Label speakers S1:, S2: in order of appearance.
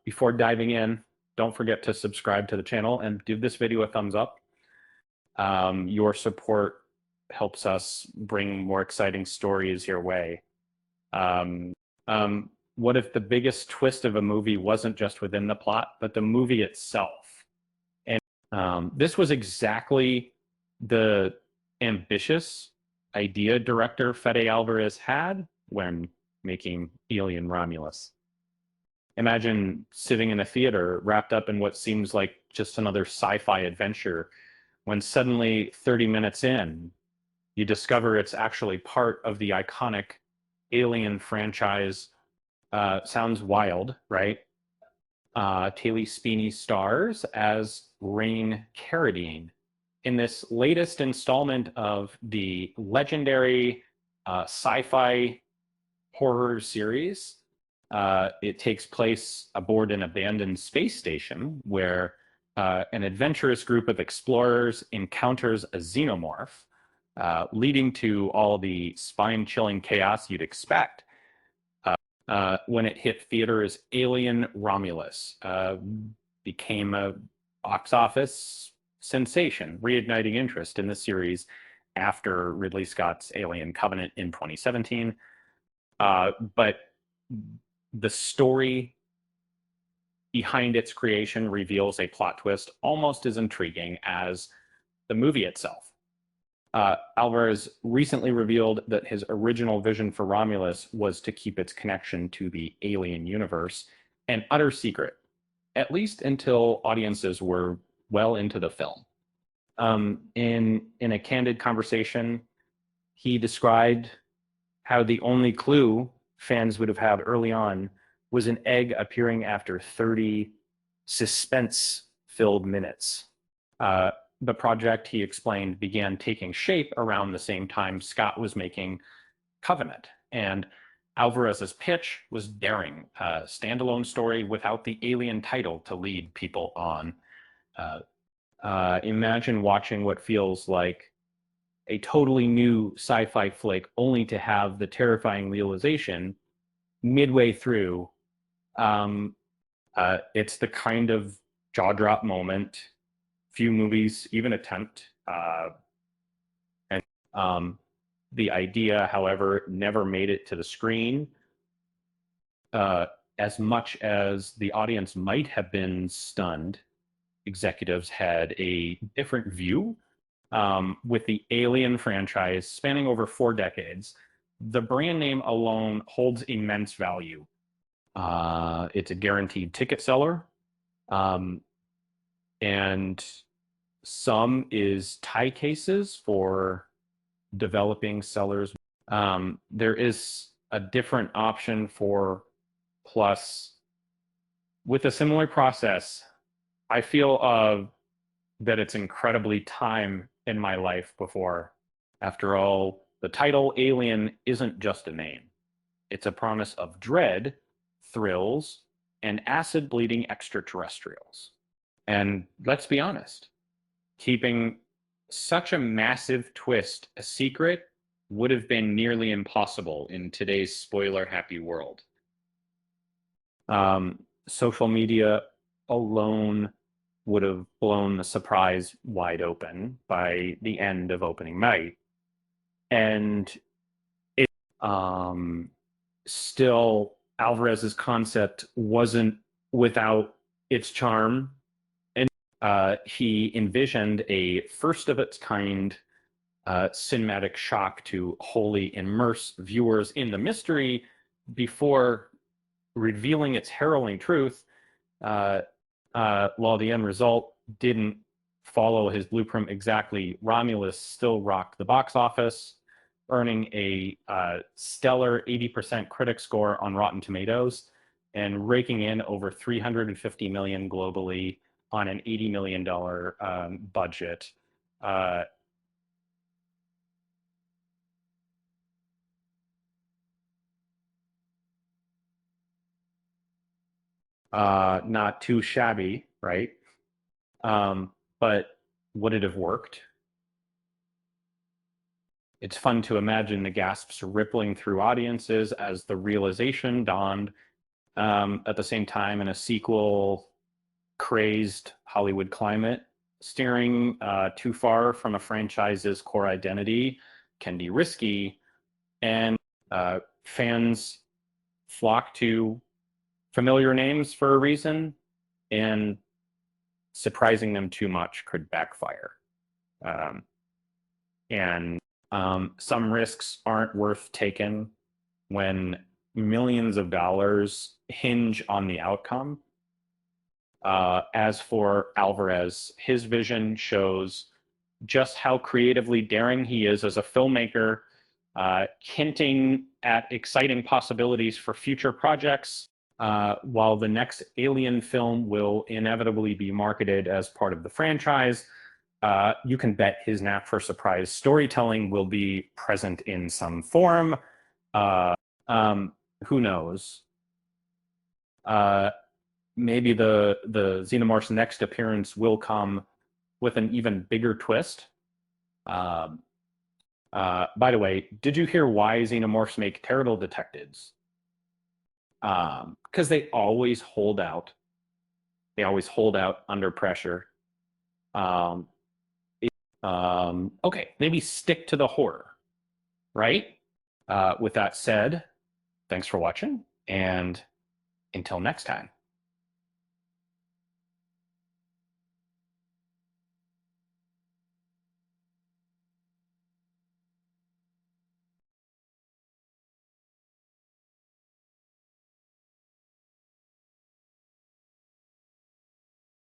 S1: Before diving in, don't forget to subscribe to the channel and give this video a thumbs up. Your support helps us bring more exciting stories your way. Um, what if the biggest twist of a movie wasn't just within the plot, but the movie itself? And this was exactly the ambitious idea director Fede Alvarez had when making Alien Romulus. Imagine sitting in a theater wrapped up in what seems like just another sci-fi adventure when suddenly 30 minutes in, you discover it's actually part of the iconic Alien franchise. Sounds wild, right? Taylor Spini stars as Rain Carradine in this latest installment of the legendary sci-fi horror series. It takes place aboard an abandoned space station where an adventurous group of explorers encounters a xenomorph, leading to all the spine-chilling chaos you'd expect. When it hit theaters, Alien Romulus became a box office sensation, reigniting interest in the series after Ridley Scott's Alien Covenant in 2017. But the story behind its creation reveals a plot twist almost as intriguing as the movie itself. Alvarez recently revealed that his original vision for Romulus was to keep its connection to the Alien universe an utter secret, at least until audiences were well into the film. In a candid conversation, he described how the only clue fans would have had early on was an egg appearing after 30 suspense-filled minutes. The project, he explained, began taking shape around the same time Scott was making Covenant. And Alvarez's pitch was daring, a standalone story without the Alien title to lead people on. Imagine watching what feels like a totally new sci-fi flick only to have the terrifying realization midway through. It's the kind of jaw-drop moment few movies even attempt. And the idea, however, never made it to the screen. As much as the audience might have been stunned, executives had a different view. With the Alien franchise spanning over 4 decades, the brand name alone holds immense value. It's a guaranteed ticket seller. And some is tie cases for developing sellers. There is a different option for Plus. With a similar process, I feel that it's incredibly time in my life before. After all, the title Alien isn't just a name. It's a promise of dread, thrills, and acid-bleeding extraterrestrials. And let's be honest, keeping such a massive twist a secret would have been nearly impossible in today's spoiler-happy world. Social media alone would have blown the surprise wide open by the end of opening night. And it, still, Alvarez's concept wasn't without its charm. And he envisioned a first-of-its-kind cinematic shock to wholly immerse viewers in the mystery before revealing its harrowing truth. While the end result didn't follow his blueprint exactly, Romulus still rocked the box office, earning a stellar 80% critic score on Rotten Tomatoes and raking in over $350 million globally on an $80 million budget. Not too shabby, right? But would it have worked? It's fun to imagine the gasps rippling through audiences as the realization dawned. at the same time in a sequel crazed Hollywood climate. Steering too far from a franchise's core identity can be risky, and fans flock to familiar names for a reason, and surprising them too much could backfire. Um, and some risks aren't worth taking when millions of dollars hinge on the outcome. As for Alvarez, his vision shows just how creatively daring he is as a filmmaker, hinting at exciting possibilities for future projects, while the next Alien film will inevitably be marketed as part of the franchise. You can bet his knack for surprise storytelling will be present in some form. Uh, who knows? Maybe the Xenomorph's next appearance will come with an even bigger twist. By the way, did you hear why Xenomorphs make terrible detectives? Because they always hold out. They always hold out under pressure. Okay, maybe stick to the horror, right? With that said, thanks for watching, and until next time.